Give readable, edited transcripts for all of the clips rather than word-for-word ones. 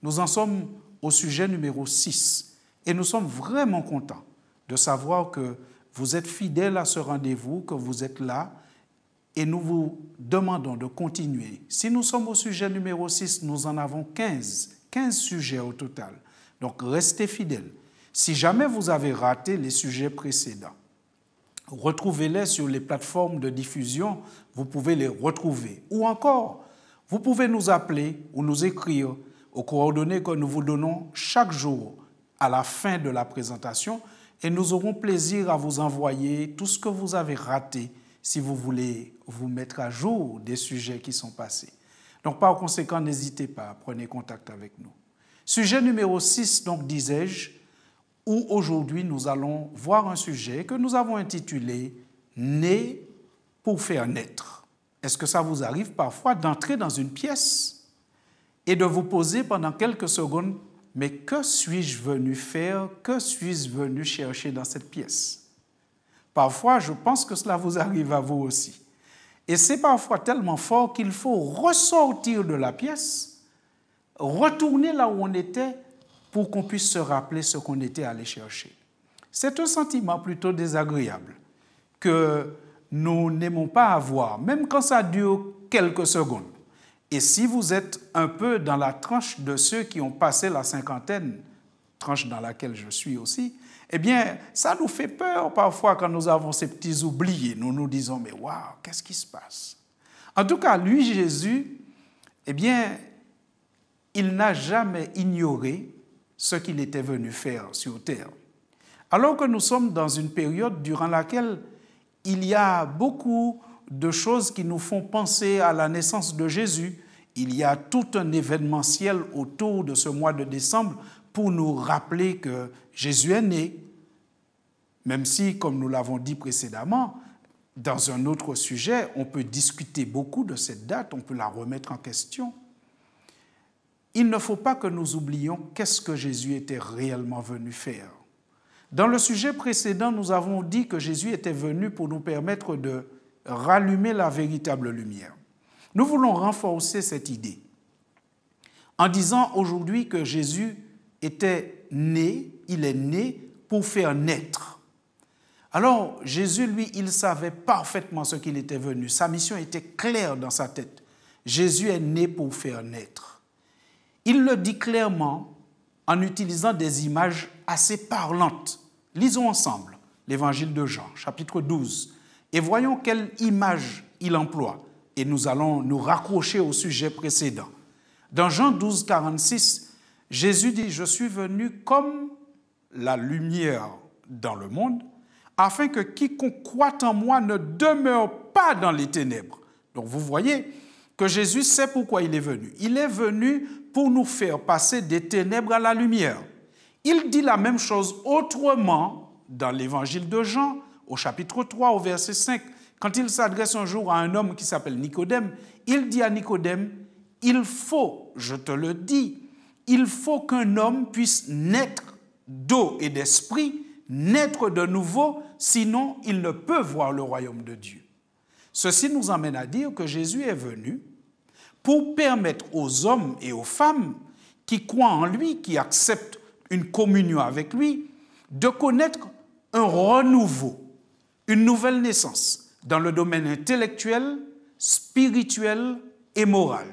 Nous en sommes au sujet numéro 6 et nous sommes vraiment contents de savoir que vous êtes fidèles à ce rendez-vous, que vous êtes là et nous vous demandons de continuer. Si nous sommes au sujet numéro 6, nous en avons 15 sujets au total. Donc restez fidèles. Si jamais vous avez raté les sujets précédents, retrouvez-les sur les plateformes de diffusion, vous pouvez les retrouver. Ou encore, vous pouvez nous appeler ou nous écrire aux coordonnées que nous vous donnons chaque jour à la fin de la présentation et nous aurons plaisir à vous envoyer tout ce que vous avez raté si vous voulez vous mettre à jour des sujets qui sont passés. Donc par conséquent, n'hésitez pas, prenez contact avec nous. Sujet numéro 6, donc disais-je, où aujourd'hui nous allons voir un sujet que nous avons intitulé « Né pour faire naître ». Est-ce que ça vous arrive parfois d'entrer dans une pièce et de vous poser pendant quelques secondes « Mais que suis-je venu faire? Que suis-je venu chercher dans cette pièce ?» Parfois, je pense que cela vous arrive à vous aussi. Et c'est parfois tellement fort qu'il faut ressortir de la pièce, retourner là où on était pour qu'on puisse se rappeler ce qu'on était allé chercher. C'est un sentiment plutôt désagréable que nous n'aimons pas avoir, même quand ça dure quelques secondes. Et si vous êtes un peu dans la tranche de ceux qui ont passé la cinquantaine, tranche dans laquelle je suis aussi, eh bien, ça nous fait peur parfois quand nous avons ces petits oubliés. Nous nous disons, mais waouh, qu'est-ce qui se passe? En tout cas, lui, Jésus, eh bien, il n'a jamais ignoré ce qu'il était venu faire sur terre. Alors que nous sommes dans une période durant laquelle il y a beaucoup de choses qui nous font penser à la naissance de Jésus, il y a tout un événementiel autour de ce mois de décembre pour nous rappeler que Jésus est né, même si, comme nous l'avons dit précédemment, dans un autre sujet, on peut discuter beaucoup de cette date, on peut la remettre en question. Il ne faut pas que nous oublions qu'est-ce que Jésus était réellement venu faire. Dans le sujet précédent, nous avons dit que Jésus était venu pour nous permettre de rallumer la véritable lumière. Nous voulons renforcer cette idée en disant aujourd'hui que Jésus était né, il est né pour faire naître. Alors, Jésus, lui, il savait parfaitement ce qu'il était venu. Sa mission était claire dans sa tête. Jésus est né pour faire naître. Il le dit clairement en utilisant des images assez parlantes. Lisons ensemble l'évangile de Jean, chapitre 12, et voyons quelle image il emploie. Et nous allons nous raccrocher au sujet précédent. Dans Jean 12, 46, Jésus dit « Je suis venu comme la lumière dans le monde, afin que quiconque croit en moi ne demeure pas dans les ténèbres. » Donc vous voyez que Jésus sait pourquoi il est venu. Il est venu pour nous faire passer des ténèbres à la lumière. Il dit la même chose autrement dans l'évangile de Jean, au chapitre 3, au verset 5. Quand il s'adresse un jour à un homme qui s'appelle Nicodème, il dit à Nicodème, « Il faut, je te le dis, il faut qu'un homme puisse naître d'eau et d'esprit, naître de nouveau, sinon il ne peut voir le royaume de Dieu. » Ceci nous amène à dire que Jésus est venu pour permettre aux hommes et aux femmes qui croient en lui, qui acceptent une communion avec lui, de connaître un renouveau, une nouvelle naissance dans le domaine intellectuel, spirituel et moral.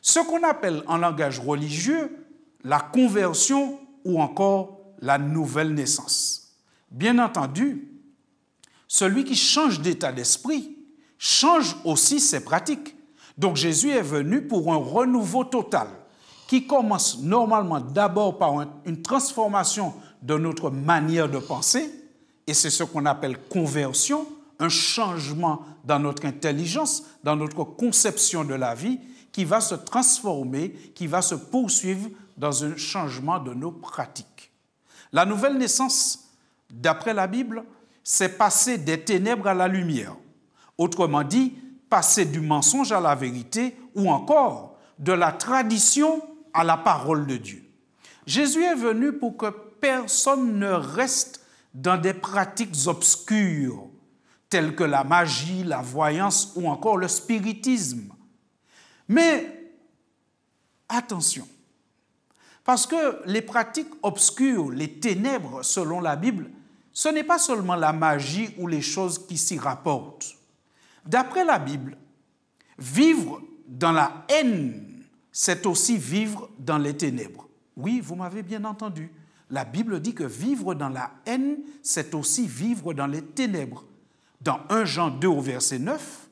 Ce qu'on appelle en langage religieux la conversion ou encore la nouvelle naissance. Bien entendu, celui qui change d'état d'esprit change aussi ses pratiques. Donc Jésus est venu pour un renouveau total qui commence normalement d'abord par une transformation de notre manière de penser, et c'est ce qu'on appelle conversion, un changement dans notre intelligence, dans notre conception de la vie, qui va se transformer, qui va se poursuivre dans un changement de nos pratiques. La nouvelle naissance, d'après la Bible, c'est passer des ténèbres à la lumière. Autrement dit, passer du mensonge à la vérité ou encore de la tradition à la parole de Dieu. Jésus est venu pour que personne ne reste dans des pratiques obscures telles que la magie, la voyance ou encore le spiritisme. Mais attention, Parce que les pratiques obscures, les ténèbres, selon la Bible, ce n'est pas seulement la magie ou les choses qui s'y rapportent. D'après la Bible, vivre dans la haine, c'est aussi vivre dans les ténèbres. Oui, vous m'avez bien entendu. La Bible dit que vivre dans la haine, c'est aussi vivre dans les ténèbres. Dans 1 Jean 2 au verset 9,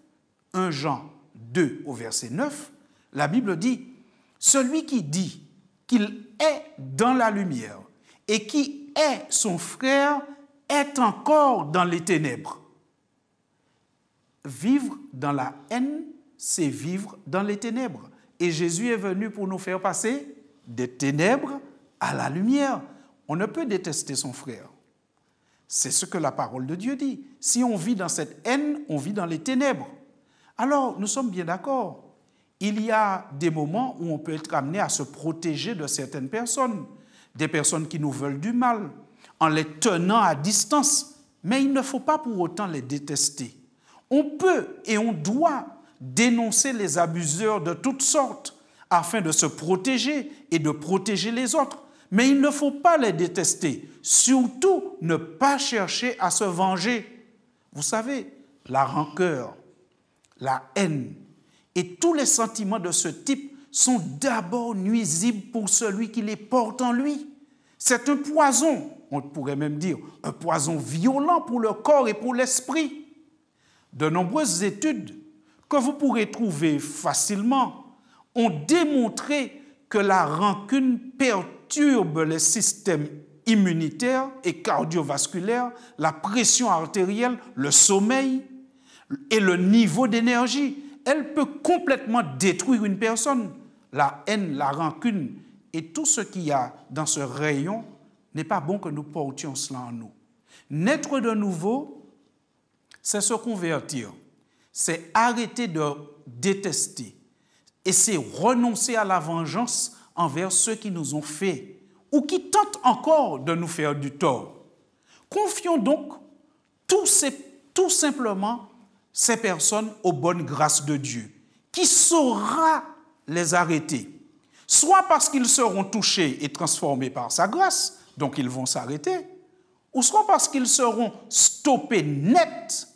1 Jean 2 au verset 9, la Bible dit « Celui qui dit qu'il est dans la lumière et qui est son frère est encore dans les ténèbres. » Vivre dans la haine, c'est vivre dans les ténèbres. Et Jésus est venu pour nous faire passer des ténèbres à la lumière. On ne peut détester son frère. C'est ce que la parole de Dieu dit. Si on vit dans cette haine, on vit dans les ténèbres. Alors, nous sommes bien d'accord. Il y a des moments où on peut être amené à se protéger de certaines personnes, des personnes qui nous veulent du mal, en les tenant à distance. Mais il ne faut pas pour autant les détester. On peut et on doit dénoncer les abuseurs de toutes sortes afin de se protéger et de protéger les autres. Mais il ne faut pas les détester, surtout ne pas chercher à se venger. Vous savez, la rancœur, la haine et tous les sentiments de ce type sont d'abord nuisibles pour celui qui les porte en lui. C'est un poison, on pourrait même dire, un poison violent pour le corps et pour l'esprit. De nombreuses études que vous pourrez trouver facilement ont démontré que la rancune perturbe les systèmes immunitaires et cardiovasculaires, la pression artérielle, le sommeil et le niveau d'énergie. Elle peut complètement détruire une personne. La haine, la rancune et tout ce qu'il y a dans ce rayon n'est pas bon que nous portions cela en nous. Naître de nouveau, c'est se convertir, c'est arrêter de détester et c'est renoncer à la vengeance envers ceux qui nous ont fait ou qui tentent encore de nous faire du tort. Confions donc tout simplement ces personnes aux bonnes grâces de Dieu, qui saura les arrêter, soit parce qu'ils seront touchés et transformés par sa grâce, donc ils vont s'arrêter, ou soit parce qu'ils seront stoppés net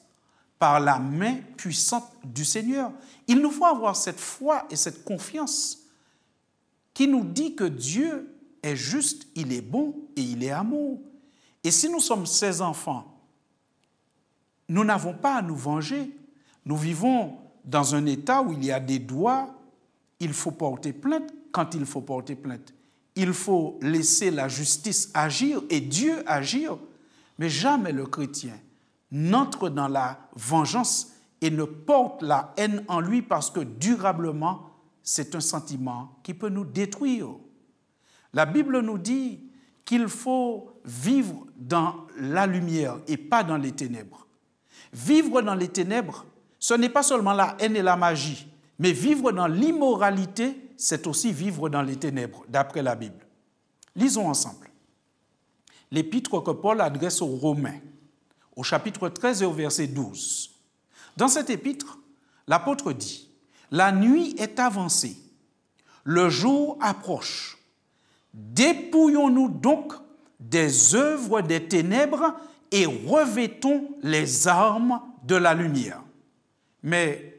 par la main puissante du Seigneur. Il nous faut avoir cette foi et cette confiance qui nous dit que Dieu est juste, il est bon et il est amour. Et si nous sommes ses enfants, nous n'avons pas à nous venger. Nous vivons dans un état où il y a des droits, il faut porter plainte quand il faut porter plainte. Il faut laisser la justice agir et Dieu agir, mais jamais le chrétien n'entre dans la vengeance et ne porte la haine en lui parce que durablement, c'est un sentiment qui peut nous détruire. La Bible nous dit qu'il faut vivre dans la lumière et pas dans les ténèbres. Vivre dans les ténèbres, ce n'est pas seulement la haine et la magie, mais vivre dans l'immoralité, c'est aussi vivre dans les ténèbres, d'après la Bible. Lisons ensemble l'épître que Paul adresse aux Romains, au chapitre 13 et au verset 12. Dans cette épître, l'apôtre dit « La nuit est avancée, le jour approche. Dépouillons-nous donc des œuvres des ténèbres et revêtons les armes de la lumière. » Mais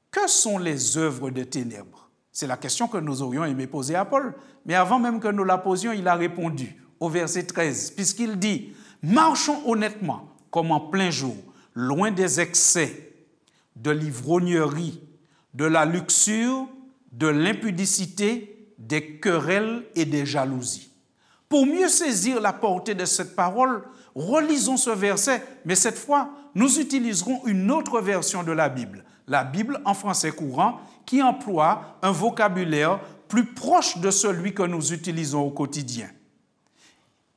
que sont les œuvres des ténèbres? C'est la question que nous aurions aimé poser à Paul. Mais avant même que nous la posions, il a répondu au verset 13, puisqu'il dit « Marchons honnêtement comme en plein jour, loin des excès, de l'ivrognerie, de la luxure, de l'impudicité, des querelles et des jalousies. » Pour mieux saisir la portée de cette parole, relisons ce verset, mais cette fois, nous utiliserons une autre version de la Bible en français courant, qui emploie un vocabulaire plus proche de celui que nous utilisons au quotidien.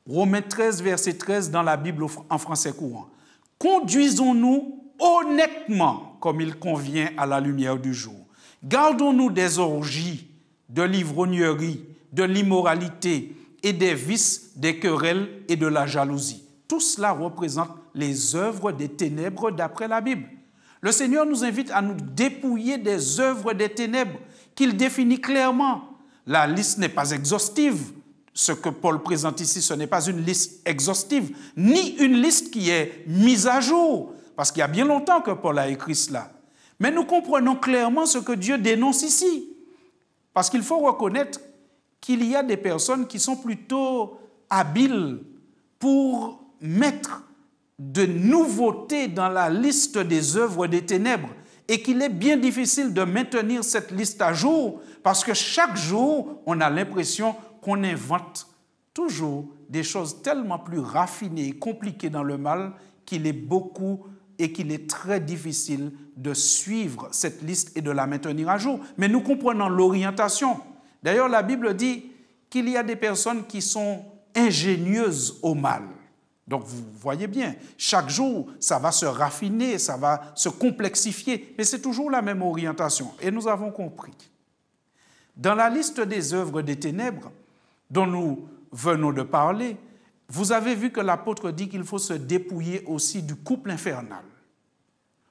Romains 13, verset 13 dans la Bible en français courant. « Conduisons-nous honnêtement comme il convient à la lumière du jour. Gardons-nous des orgies, de l'ivrognerie, de l'immoralité et des vices, des querelles et de la jalousie. » Tout cela représente les œuvres des ténèbres d'après la Bible. Le Seigneur nous invite à nous dépouiller des œuvres des ténèbres qu'il définit clairement. La liste n'est pas exhaustive. Ce que Paul présente ici, ce n'est pas une liste exhaustive, ni une liste qui est mise à jour, parce qu'il y a bien longtemps que Paul a écrit cela. Mais nous comprenons clairement ce que Dieu dénonce ici, parce qu'il faut reconnaître qu'il y a des personnes qui sont plutôt habiles pour mettre de nouveautés dans la liste des œuvres des ténèbres et qu'il est bien difficile de maintenir cette liste à jour parce que chaque jour, on a l'impression qu'on invente toujours des choses tellement plus raffinées et compliquées dans le mal qu'il est beaucoup et qu'il est très difficile de suivre cette liste et de la maintenir à jour. Mais nous comprenons l'orientation. D'ailleurs, la Bible dit qu'il y a des personnes qui sont ingénieuses au mal. Donc, vous voyez bien, chaque jour, ça va se raffiner, ça va se complexifier, mais c'est toujours la même orientation. Et nous avons compris. Dans la liste des œuvres des ténèbres dont nous venons de parler, vous avez vu que l'apôtre dit qu'il faut se dépouiller aussi du couple infernal.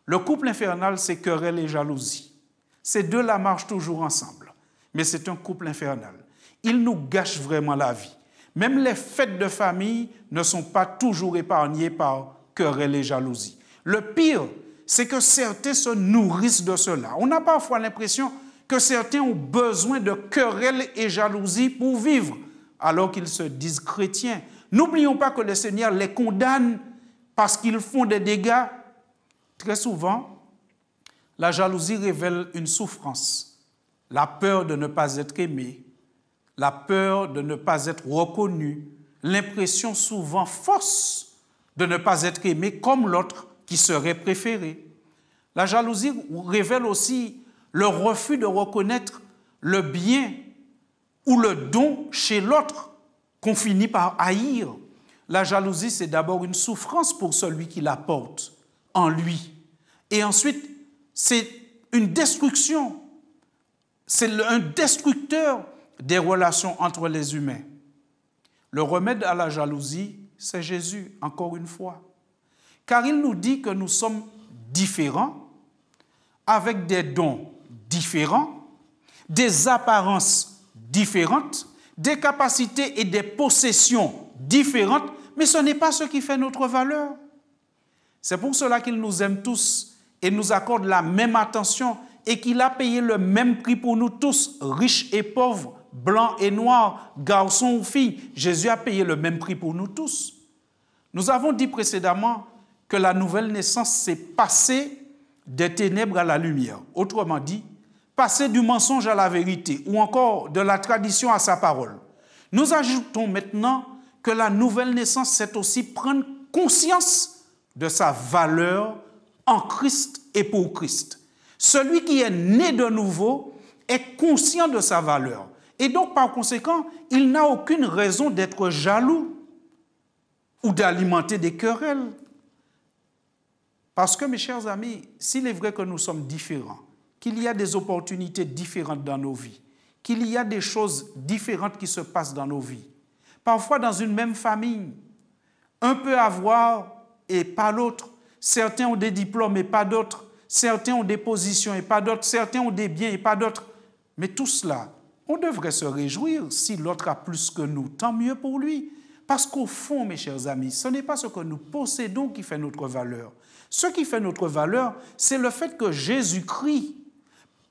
Le couple infernal, c'est querelle et jalousie. Ces deux-là marchent toujours ensemble, mais c'est un couple infernal. Il nous gâche vraiment la vie. Même les fêtes de famille ne sont pas toujours épargnées par querelle et jalousie. Le pire, c'est que certains se nourrissent de cela. On a parfois l'impression que certains ont besoin de querelle et jalousie pour vivre, alors qu'ils se disent chrétiens. N'oublions pas que le Seigneur les condamne parce qu'ils font des dégâts. Très souvent, la jalousie révèle une souffrance, la peur de ne pas être aimé, la peur de ne pas être reconnu, l'impression souvent fausse de ne pas être aimé comme l'autre qui serait préféré. La jalousie révèle aussi le refus de reconnaître le bien ou le don chez l'autre qu'on finit par haïr. La jalousie, c'est d'abord une souffrance pour celui qui la porte en lui. Et ensuite, c'est une destruction. C'est un destructeur des relations entre les humains. Le remède à la jalousie, c'est Jésus, encore une fois. Car il nous dit que nous sommes différents, avec des dons différents, des apparences différentes, des capacités et des possessions différentes, mais ce n'est pas ce qui fait notre valeur. C'est pour cela qu'il nous aime tous et nous accorde la même attention et qu'il a payé le même prix pour nous tous, riches et pauvres, blancs et noirs, garçons ou filles. Jésus a payé le même prix pour nous tous. Nous avons dit précédemment que la nouvelle naissance, c'est passer des ténèbres à la lumière. Autrement dit, passer du mensonge à la vérité ou encore de la tradition à sa parole. Nous ajoutons maintenant que la nouvelle naissance, c'est aussi prendre conscience de sa valeur en Christ et pour Christ. Celui qui est né de nouveau est conscient de sa valeur. Et donc, par conséquent, il n'a aucune raison d'être jaloux ou d'alimenter des querelles. Parce que, mes chers amis, s'il est vrai que nous sommes différents, qu'il y a des opportunités différentes dans nos vies, qu'il y a des choses différentes qui se passent dans nos vies, parfois dans une même famille, un peut avoir et pas l'autre. Certains ont des diplômes et pas d'autres. Certains ont des positions et pas d'autres. Certains ont des biens et pas d'autres. Mais tout cela, on devrait se réjouir si l'autre a plus que nous. Tant mieux pour lui. Parce qu'au fond, mes chers amis, ce n'est pas ce que nous possédons qui fait notre valeur. Ce qui fait notre valeur, c'est le fait que Jésus-Christ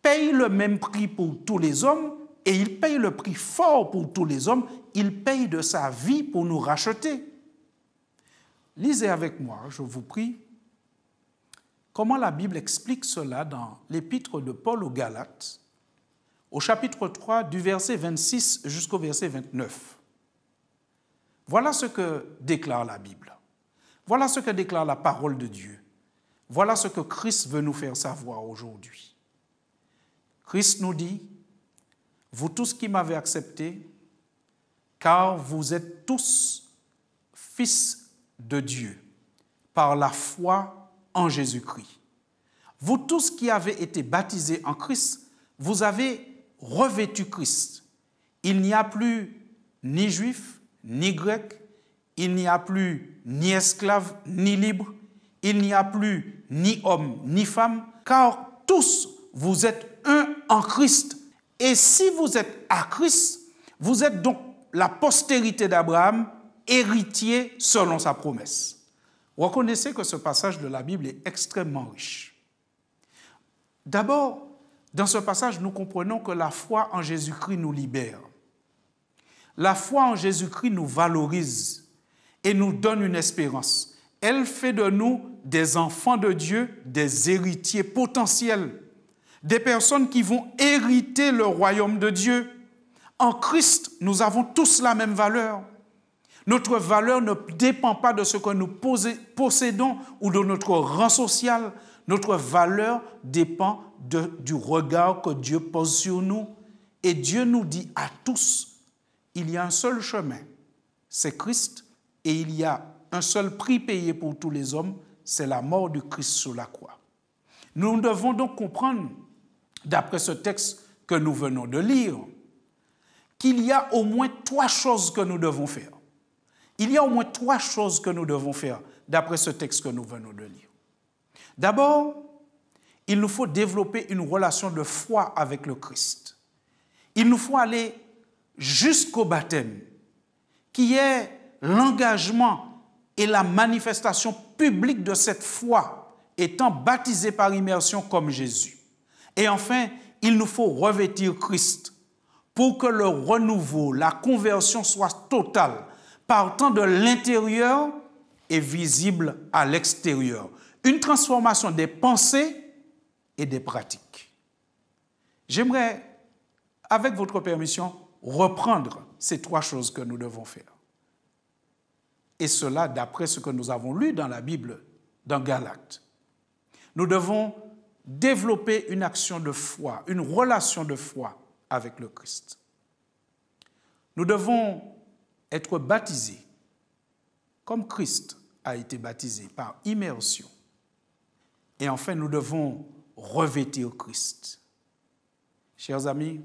paye le même prix pour tous les hommes et il paye le prix fort pour tous les hommes. Il paye de sa vie pour nous racheter. Lisez avec moi, je vous prie, comment la Bible explique cela dans l'épître de Paul aux Galates, au chapitre 3, du verset 26 jusqu'au verset 29. Voilà ce que déclare la Bible. Voilà ce que déclare la parole de Dieu. Voilà ce que Christ veut nous faire savoir aujourd'hui. Christ nous dit, « Vous tous qui m'avez accepté, car vous êtes tous fils de Dieu, par la foi en Jésus-Christ. Vous tous qui avez été baptisés en Christ, vous avez revêtu Christ. Il n'y a plus ni juif, ni grec, il n'y a plus ni esclave, ni libre, il n'y a plus ni homme, ni femme, car tous vous êtes un en Christ. Et si vous êtes à Christ, vous êtes donc la postérité d'Abraham, héritier selon sa promesse. Reconnaissez que ce passage de la Bible est extrêmement riche. D'abord, dans ce passage, nous comprenons que la foi en Jésus-Christ nous libère. La foi en Jésus-Christ nous valorise et nous donne une espérance. Elle fait de nous des enfants de Dieu, des héritiers potentiels, des personnes qui vont hériter le royaume de Dieu. En Christ, nous avons tous la même valeur. Notre valeur ne dépend pas de ce que nous possédons ou de notre rang social. Notre valeur dépend du regard que Dieu pose sur nous. Et Dieu nous dit à tous, il y a un seul chemin, c'est Christ, et il y a un seul prix payé pour tous les hommes, c'est la mort de Christ sur la croix. Nous devons donc comprendre, d'après ce texte que nous venons de lire, qu'il y a au moins 3 choses que nous devons faire. Il y a au moins 3 choses que nous devons faire, d'après ce texte que nous venons de lire. D'abord, il nous faut développer une relation de foi avec le Christ. Il nous faut aller jusqu'au baptême, qui est l'engagement et la manifestation publique de cette foi, étant baptisé par immersion comme Jésus. Et enfin, il nous faut revêtir Christ pour que le renouveau, la conversion soit totale, partant de l'intérieur et visible à l'extérieur. Une transformation des pensées et des pratiques. J'aimerais, avec votre permission, reprendre ces 3 choses que nous devons faire. Et cela d'après ce que nous avons lu dans la Bible, dans Galates. Nous devons développer une action de foi, une relation de foi avec le Christ. Nous devons être baptisés comme Christ a été baptisé par immersion. Et enfin, nous devons revêtir Christ. Chers amis,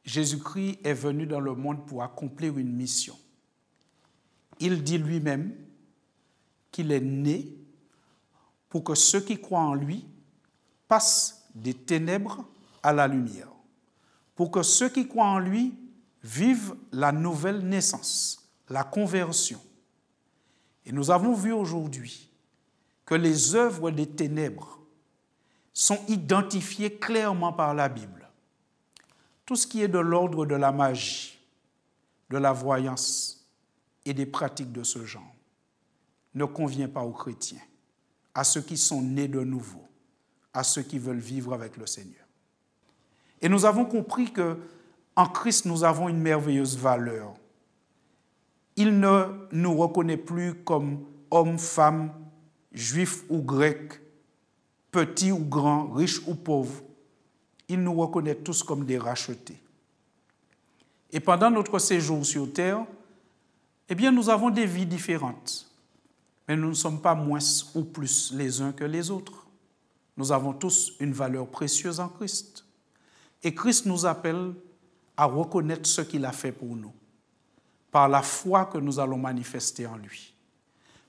Jésus-Christ est venu dans le monde pour accomplir une mission. Il dit lui-même qu'il est né pour que ceux qui croient en lui passent des ténèbres à la lumière, pour que ceux qui croient en lui vivent la nouvelle naissance, la conversion. Et nous avons vu aujourd'hui que les œuvres des ténèbres sont identifiées clairement par la Bible. Tout ce qui est de l'ordre de la magie, de la voyance et des pratiques de ce genre ne convient pas aux chrétiens, à ceux qui sont nés de nouveau, à ceux qui veulent vivre avec le Seigneur. Et nous avons compris qu'en Christ, nous avons une merveilleuse valeur. Il ne nous reconnaît plus comme hommes, femmes, juifs ou grecs, petits ou grands, riches ou pauvres. Il nous reconnaît tous comme des rachetés. Et pendant notre séjour sur terre, eh bien, nous avons des vies différentes. Mais nous ne sommes pas moins ou plus les uns que les autres. Nous avons tous une valeur précieuse en Christ. Et Christ nous appelle à reconnaître ce qu'il a fait pour nous, par la foi que nous allons manifester en lui,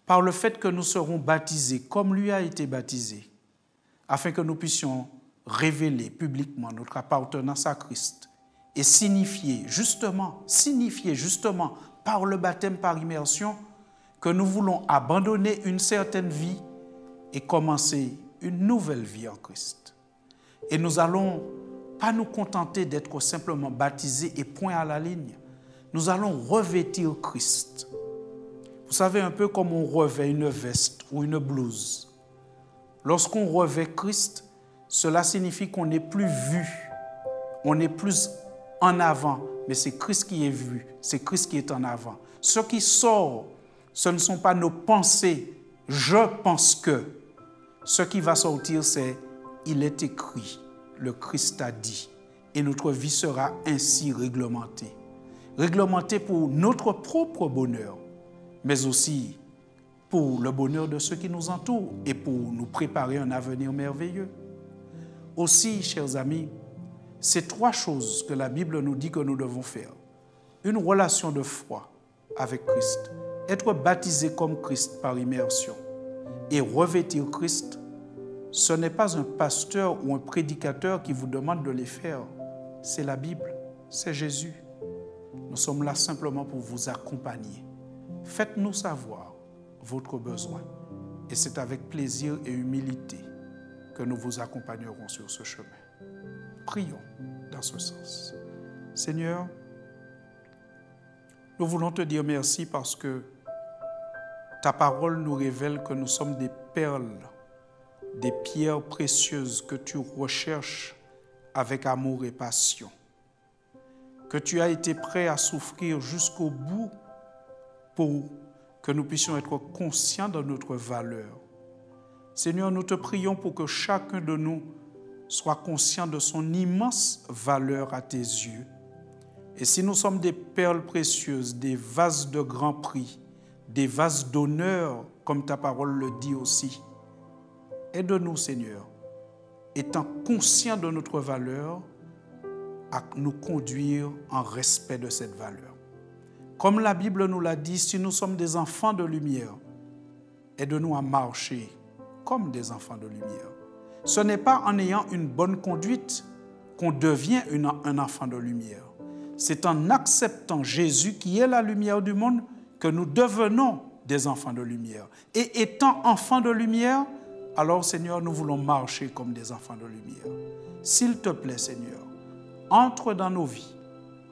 par le fait que nous serons baptisés comme lui a été baptisé, afin que nous puissions révéler publiquement notre appartenance à Christ et signifier justement par le baptême par immersion que nous voulons abandonner une certaine vie et commencer une nouvelle vie en Christ. Et nous allons pas nous contenter d'être simplement baptisés et point à la ligne. Nous allons revêtir Christ. Vous savez, un peu comme on revêt une veste ou une blouse. Lorsqu'on revêt Christ, cela signifie qu'on n'est plus vu, on n'est plus en avant, mais c'est Christ qui est vu, c'est Christ qui est en avant. Ce qui sort, ce ne sont pas nos pensées, je pense que. Ce qui va sortir, c'est il est écrit, le Christ a dit, et notre vie sera ainsi réglementée. Réglementée pour notre propre bonheur, mais aussi pour le bonheur de ceux qui nous entourent et pour nous préparer un avenir merveilleux. Aussi, chers amis, ces 3 choses que la Bible nous dit que nous devons faire. Une relation de foi avec Christ, être baptisé comme Christ par immersion et revêtir Christ, ce n'est pas un pasteur ou un prédicateur qui vous demande de les faire. c'est la Bible, c'est Jésus. Nous sommes là simplement pour vous accompagner. Faites-nous savoir votre besoin. Et c'est avec plaisir et humilité que nous vous accompagnerons sur ce chemin. Prions dans ce sens. Seigneur, nous voulons te dire merci parce que ta parole nous révèle que nous sommes des perles, des pierres précieuses que tu recherches avec amour et passion, que tu as été prêt à souffrir jusqu'au bout pour que nous puissions être conscients de notre valeur. Seigneur, nous te prions pour que chacun de nous soit conscient de son immense valeur à tes yeux. Et si nous sommes des perles précieuses, des vases de grand prix, des vases d'honneur, comme ta parole le dit aussi, aide-nous, Seigneur, étant conscients de notre valeur, à nous conduire en respect de cette valeur. Comme la Bible nous l'a dit, si nous sommes des enfants de lumière, aide-nous à marcher comme des enfants de lumière. Ce n'est pas en ayant une bonne conduite qu'on devient un enfant de lumière. C'est en acceptant Jésus qui est la lumière du monde que nous devenons des enfants de lumière. Et étant enfants de lumière, alors Seigneur, nous voulons marcher comme des enfants de lumière. S'il te plaît, Seigneur, entre dans nos vies,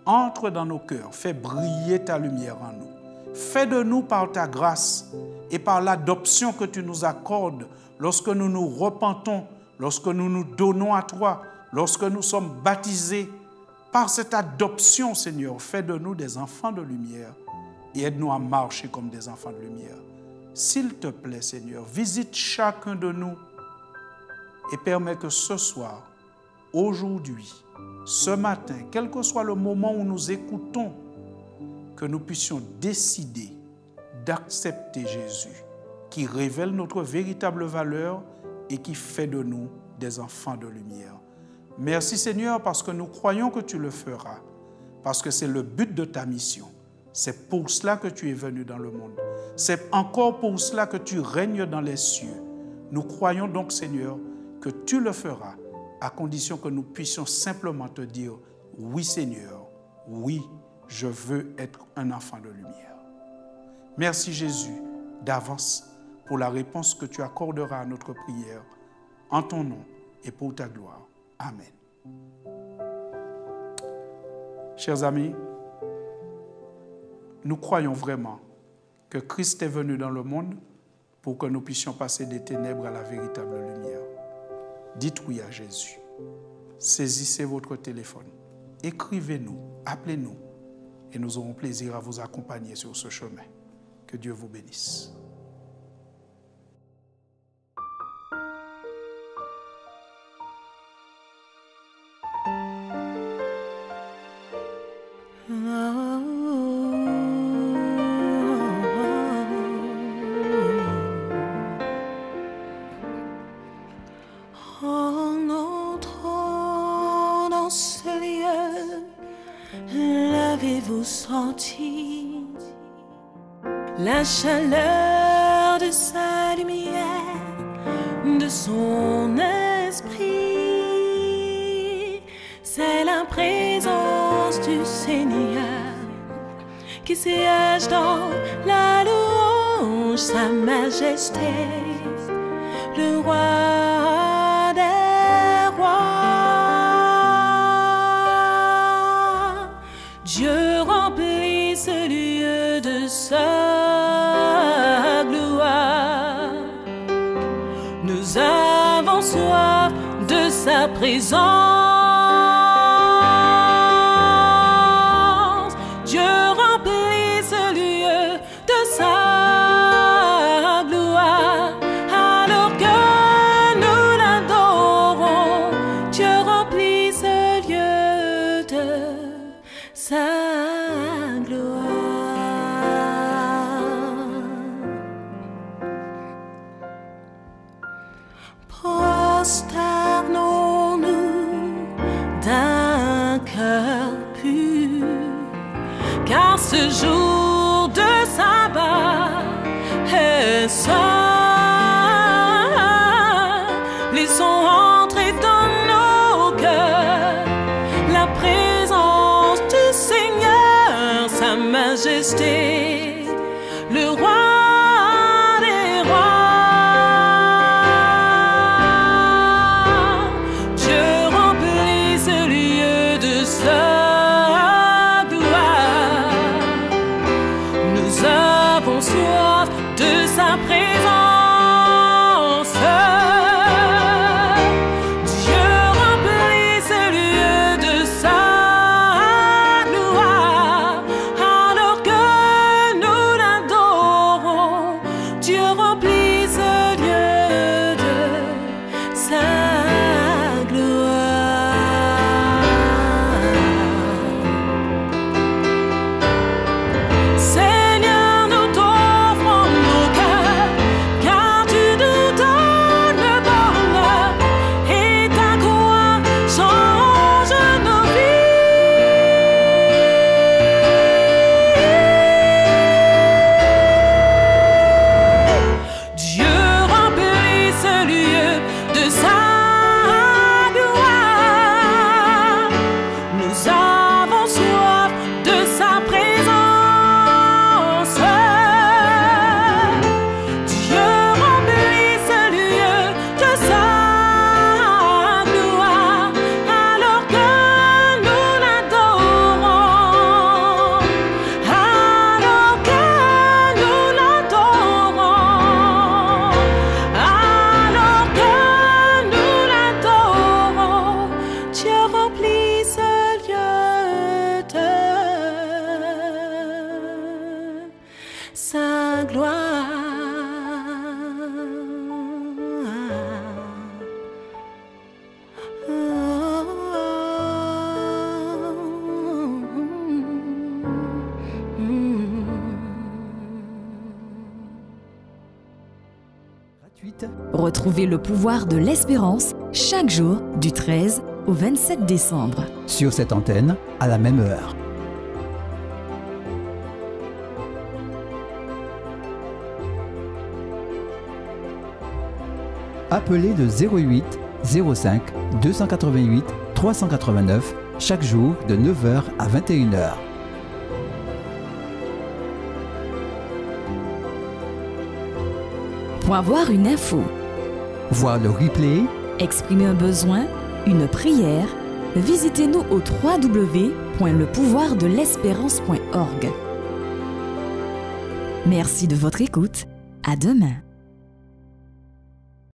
entre dans nos cœurs, fais briller ta lumière en nous. Fais de nous par ta grâce et par l'adoption que tu nous accordes lorsque nous nous repentons, lorsque nous nous donnons à toi, lorsque nous sommes baptisés. Par cette adoption, Seigneur, fais de nous des enfants de lumière et aide-nous à marcher comme des enfants de lumière. S'il te plaît, Seigneur, visite chacun de nous et permets que ce soir, aujourd'hui, ce matin, quel que soit le moment où nous écoutons, que nous puissions décider d'accepter Jésus, qui révèle notre véritable valeur et qui fait de nous des enfants de lumière. Merci Seigneur parce que nous croyons que tu le feras, parce que c'est le but de ta mission. C'est pour cela que tu es venu dans le monde. C'est encore pour cela que tu règnes dans les cieux. Nous croyons donc Seigneur que tu le feras, à condition que nous puissions simplement te dire « Oui Seigneur, oui, je veux être un enfant de lumière ». Merci Jésus d'avance pour la réponse que tu accorderas à notre prière, en ton nom et pour ta gloire. Amen. Chers amis, nous croyons vraiment que Christ est venu dans le monde pour que nous puissions passer des ténèbres à la véritable lumière. Dites oui à Jésus. Saisissez votre téléphone, écrivez-nous, appelez-nous et nous aurons plaisir à vous accompagner sur ce chemin. Que Dieu vous bénisse. En entrant dans ce lieu, l'avez-vous senti la chaleur de sa lumière, de son esprit? C'est la présence du Seigneur qui siège dans la louange, sa majesté, le roi des rois. Dieu remplit ce lieu de sa gloire. Nous avons soif de sa présence. Dieu remplit ce lieu de sa gloire. Alors que nous l'adorons, Dieu remplit ce lieu de sa gloire. Prosternons-nous d'un cœur pur, car ce jour de sabbat est saint. Laissons entrer dans nos cœurs la présence majesté, le roi des rois. Dieu remplit ce lieu de sa gloire. Nous avons soif de sa présence. Sa gloire. Retrouvez le pouvoir de l'espérance chaque jour du 13 au 27 décembre. Sur cette antenne, à la même heure. Appelez le 08 05 288 389 chaque jour de 9h à 21h. Pour avoir une info, voir le replay, exprimer un besoin, une prière, visitez-nous au www.lepouvoirdelespérance.org. Merci de votre écoute. À demain.